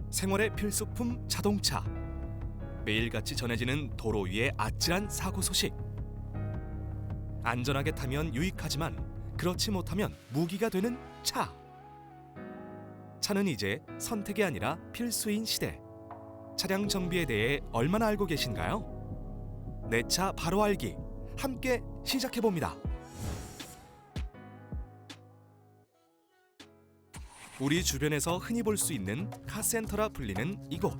생활의 필수품 자동차. 매일같이 전해지는 도로 위의 아찔한 사고 소식. 안전하게 타면 유익하지만 그렇지 못하면 무기가 되는 차. 차는 이제 선택이 아니라 필수인 시대. 차량 정비에 대해 얼마나 알고 계신가요? 내 차 바로 알기. 함께 시작해봅니다. 우리 주변에서 흔히 볼 수 있는 카센터라 불리는 이곳.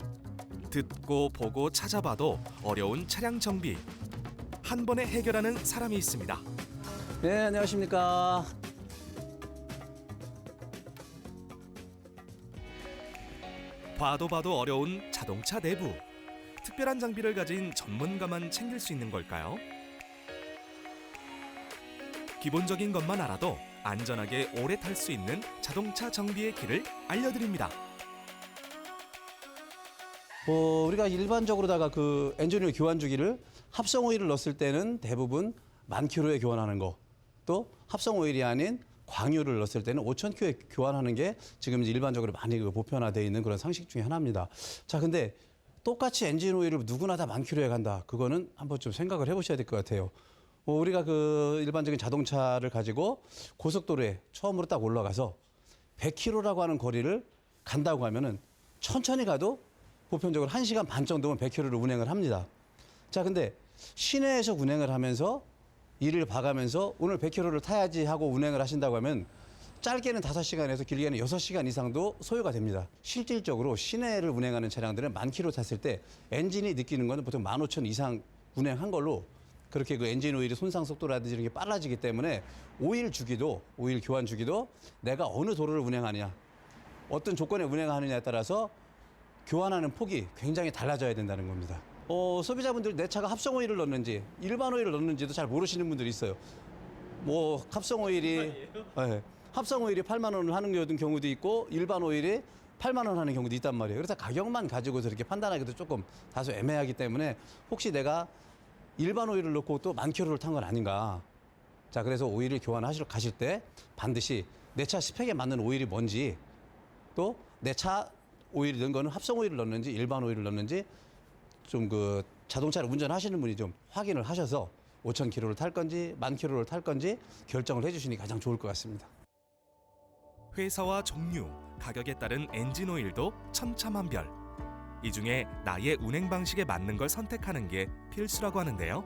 듣고 보고 찾아봐도 어려운 차량 정비. 한 번에 해결하는 사람이 있습니다. 네, 안녕하십니까. 봐도 봐도 어려운 자동차 내부. 특별한 장비를 가진 전문가만 챙길 수 있는 걸까요? 기본적인 것만 알아도 안전하게 오래 탈 수 있는 자동차 정비의 길을 알려드립니다. 우리가 일반적으로다가 그 엔진오일 교환 주기를 합성 오일을 넣었을 때는 대부분 10,000km에 교환하는 거, 또 합성 오일이 아닌 광유를 넣었을 때는 5,000km에 교환하는 게 지금 일반적으로 많이 보편화되어 있는 그런 상식 중에 하나입니다. 자, 근데 똑같이 엔진 오일을 누구나 다 10,000km에 간다. 그거는 한번 좀 생각을 해보셔야 될 것 같아요. 우리가 그 일반적인 자동차를 가지고 고속도로에 처음으로 딱 올라가서 100km라고 하는 거리를 간다고 하면은 천천히 가도 보편적으로 1시간 반 정도면 100km를 운행을 합니다. 자, 근데 시내에서 운행을 하면서 일을 봐가면서 오늘 100km를 타야지 하고 운행을 하신다고 하면 짧게는 5시간에서 길게는 6시간 이상도 소요가 됩니다. 실질적으로 시내를 운행하는 차량들은 10,000km 탔을 때 엔진이 느끼는 거는 보통 15,000 이상 운행한 걸로 그렇게 그 엔진 오일의 손상 속도라든지 이런 게 빨라지기 때문에 오일 교환 주기도 내가 어느 도로를 운행하느냐, 어떤 조건에 운행하느냐에 따라서 교환하는 폭이 굉장히 달라져야 된다는 겁니다. 소비자분들 내 차가 합성 오일을 넣는지 일반 오일을 넣는지도 잘 모르시는 분들이 있어요. 합성 오일이 8만 원을 하는 경우도 있고 일반 오일이 8만 원 하는 경우도 있단 말이에요. 그래서 가격만 가지고서 이렇게 판단하기도 조금 다소 애매하기 때문에 혹시 내가 일반 오일을 넣고 또 10,000km를 탄 건 아닌가. 자, 그래서 오일을 교환하시러 가실 때 반드시 내 차 스펙에 맞는 오일이 뭔지, 또 내 차 오일을 넣은 거는 합성 오일을 넣는지 일반 오일을 넣는지 좀 그 자동차를 운전하시는 분이 좀 확인을 하셔서 5,000km를 탈 건지 10,000km를 탈 건지 결정을 해주시니 가장 좋을 것 같습니다. 회사와 종류, 가격에 따른 엔진 오일도 천차만별. 이 중에 나의 운행 방식에 맞는 걸 선택하는 게 필수라고 하는데요.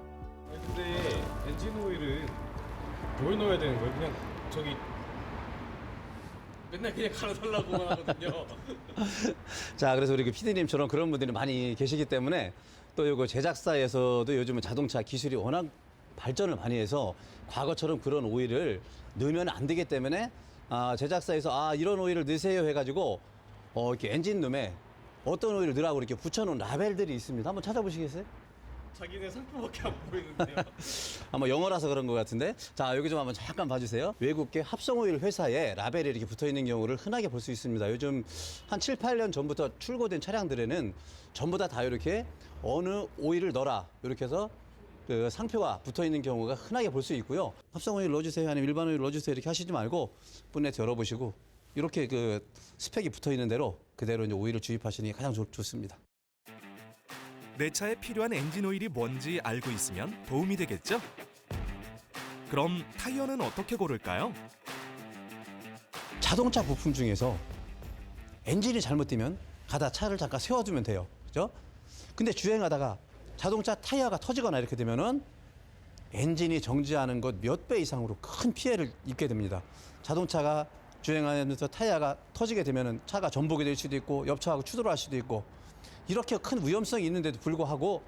근데 엔진 오일은 뭘 넣어야 되는 거예요? 그냥 저기 맨날 그냥 갈아달라고만 하거든요. 자, 그래서 우리 그 PD님처럼 그런 분들이 많이 계시기 때문에 또 이거 제작사에서도 요즘은 자동차 기술이 워낙 발전을 많이 해서 과거처럼 그런 오일을 넣으면 안 되기 때문에 제작사에서 이런 오일을 넣으세요 해가지고 이렇게 엔진룸에 어떤 오일을 넣으라고 이렇게 붙여놓은 라벨들이 있습니다. 한번 찾아보시겠어요? 자기네 상표밖에 안 보이는데요. 아마 영어라서 그런 것 같은데. 자, 여기 좀 한번 잠깐 봐주세요. 외국계 합성오일 회사에 라벨이 이렇게 붙어 있는 경우를 흔하게 볼 수 있습니다. 요즘 한 7, 8년 전부터 출고된 차량들에는 전부 다 이렇게 어느 오일을 넣어라 이렇게 해서 그 상표가 붙어 있는 경우가 흔하게 볼 수 있고요. 합성오일 넣어주세요 아니면 일반 오일 넣어주세요 이렇게 하시지 말고 본네트 열어보시고 이렇게 그 스펙이 붙어 있는 대로 그대로 이제 오일을 주입하시는 게 가장 좋습니다. 내 차에 필요한 엔진 오일이 뭔지 알고 있으면 도움이 되겠죠? 그럼 타이어는 어떻게 고를까요? 자동차 부품 중에서 엔진이 잘못되면 가다 차를 잠깐 세워두면 돼요. 그죠? 근데 주행하다가 자동차 타이어가 터지거나 이렇게 되면은 엔진이 정지하는 것 몇 배 이상으로 큰 피해를 입게 됩니다. 자동차가 주행하면서 타이어가 터지게 되면은 차가 전복이 될 수도 있고 옆차하고 추돌할 수도 있고 이렇게 큰 위험성이 있는데도 불구하고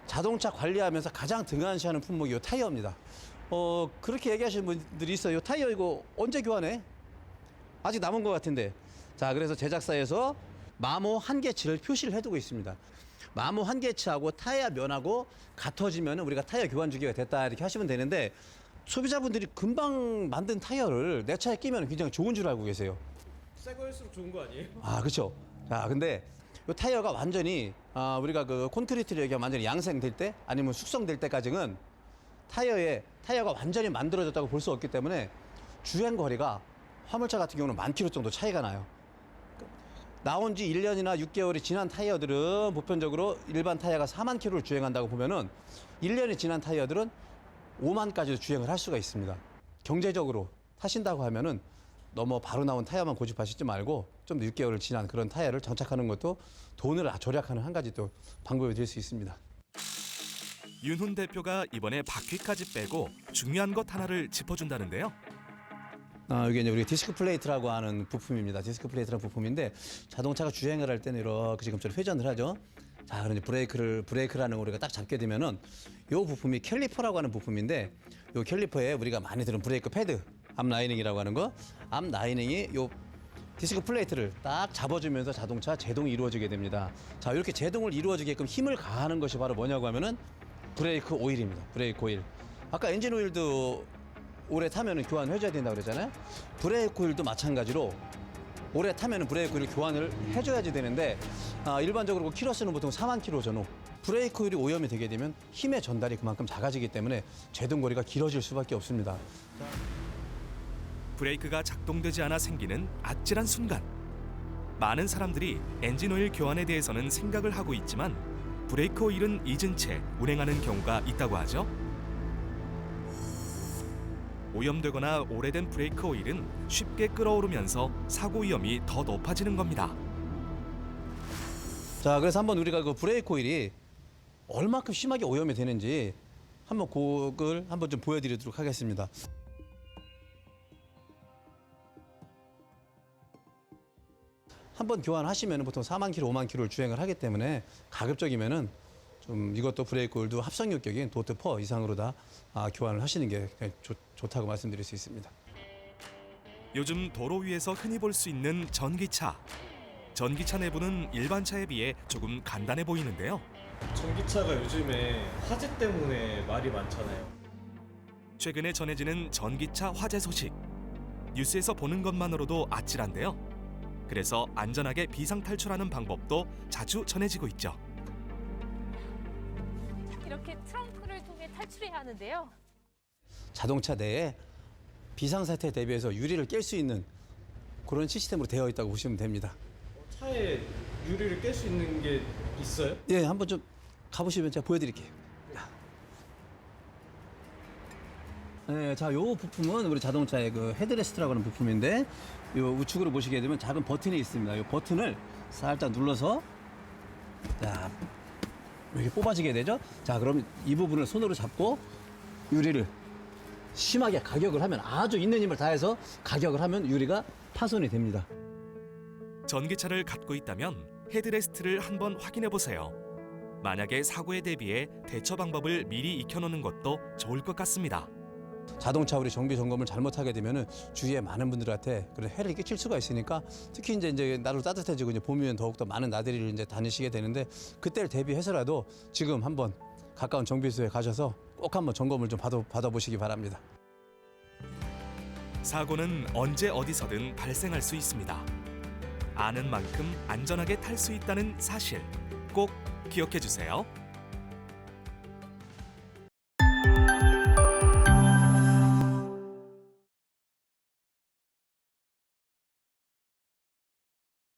자동차 관리하면서 가장 등한시하는 품목이 이 타이어입니다. 그렇게 얘기하시는 분들이 있어요. 타이어 이거 언제 교환해? 아직 남은 것 같은데. 자, 그래서 제작사에서 마모 한계치를 표시를 해두고 있습니다. 마모 한계치하고 타이어 면하고 같아지면 우리가 타이어 교환 주기가 됐다 이렇게 하시면 되는데 소비자분들이 금방 만든 타이어를 내 차에 끼면 굉장히 좋은 줄 알고 계세요. 새 거일수록 좋은 거 아니에요? 그렇죠. 자, 근데 이 타이어가 완전히 우리가 그 콘크리트를 얘기하면 완전히 양생될 때 아니면 숙성될 때까지는 타이어가 완전히 만들어졌다고 볼 수 없기 때문에 주행 거리가 화물차 같은 경우는 10,000km 정도 차이가 나요. 나온 지 1년이나 6개월이 지난 타이어들은 보편적으로 일반 타이어가 4만 킬로를 주행한다고 보면은 1년이 지난 타이어들은 5만까지도 주행을 할 수가 있습니다. 경제적으로 타신다고 하면은 너무 바로 나온 타이어만 고집하시지 말고 좀 더 6개월을 지난 그런 타이어를 장착하는 것도 돈을 절약하는 한 가지 또 방법이 될 수 있습니다. 윤훈 대표가 이번에 바퀴까지 빼고 중요한 것 하나를 짚어준다는데요. 이게 이제 우리 디스크 플레이트라고 하는 부품입니다. 디스크 플레이트라는 부품인데 자동차가 주행을 할 때는 이렇게 지금처럼 회전을 하죠. 자, 그럼 이제 브레이크라는 거 우리가 딱 잡게 되면은 이 부품이 캘리퍼라고 하는 부품인데 이 캘리퍼에 우리가 많이 들은 브레이크 패드, 암 라이닝이라고 하는 거, 암 라이닝이 요 디스크 플레이트를 딱 잡아주면서 자동차 제동이 이루어지게 됩니다. 자, 이렇게 제동을 이루어지게끔 힘을 가하는 것이 바로 뭐냐고 하면은 브레이크 오일입니다. 브레이크 오일. 아까 엔진 오일도 오래 타면은 교환을 해줘야 된다고 그랬잖아요. 브레이크 오일도 마찬가지로 오래 타면은 브레이크 오일 교환을 해줘야지 되는데 일반적으로 그 키로수는 보통 4만 킬로 전후. 브레이크 오일이 오염이 되게 되면 힘의 전달이 그만큼 작아지기 때문에 제동거리가 길어질 수밖에 없습니다. 브레이크가 작동되지 않아 생기는 아찔한 순간. 많은 사람들이 엔진 오일 교환에 대해서는 생각을 하고 있지만 브레이크 오일은 잊은 채 운행하는 경우가 있다고 하죠. 오염되거나 오래된 브레이크 오일은 쉽게 끓어오르면서 사고 위험이 더 높아지는 겁니다. 자, 그래서 한번 우리가 그 브레이크 오일이 얼마큼 심하게 오염이 되는지 한번 그걸 한번 좀 보여드리도록 하겠습니다. 한번 교환하시면 보통 4만 킬로, 5만 킬로를 주행을 하기 때문에 가급적이면은 좀 이것도 브레이크 오일도 합성 요격인 도트 퍼 이상으로 다 교환을 하시는 게 좋다고 말씀드릴 수 있습니다. 요즘 도로 위에서 흔히 볼 수 있는 전기차. 전기차 내부는 일반 차에 비해 조금 간단해 보이는데요. 전기차가 요즘에 화재 때문에 말이 많잖아요. 최근에 전해지는 전기차 화재 소식. 뉴스에서 보는 것만으로도 아찔한데요. 그래서 안전하게 비상 탈출하는 방법도 자주 전해지고 있죠. 이렇게 트렁크를 통해 탈출해야 하는데요. 자동차 내에 비상사태에 대비해서 유리를 깰 수 있는 그런 시스템으로 되어 있다고 보시면 됩니다. 차에 유리를 깰 수 있는 게 있어요? 예, 한번 좀 가보시면 제가 보여드릴게요. 네, 자, 요 부품은 우리 자동차의 그 헤드레스트라고 하는 부품인데 요 우측으로 보시게 되면 작은 버튼이 있습니다. 요 버튼을 살짝 눌러서 자, 이렇게 뽑아지게 되죠. 자, 그럼 이 부분을 손으로 잡고 유리를 심하게 가격을 하면 아주 있는 힘을 다해서 가격을 하면 유리가 파손이 됩니다. 전기차를 갖고 있다면 헤드레스트를 한번 확인해 보세요. 만약에 사고에 대비해 대처 방법을 미리 익혀놓는 것도 좋을 것 같습니다. 자동차 우리 정비 점검을 잘못하게 되면은 주위에 많은 분들한테 그런 해를 끼칠 수가 있으니까 특히 이제 날로 따뜻해지고 이제 봄이면 더욱더 많은 나들이를 이제 다니시게 되는데 그때를 대비해서라도 지금 한번 가까운 정비소에 가셔서 꼭 한번 점검을 좀 받아보시기 바랍니다. 사고는 언제 어디서든 발생할 수 있습니다. 아는 만큼 안전하게 탈 수 있다는 사실 꼭 기억해 주세요.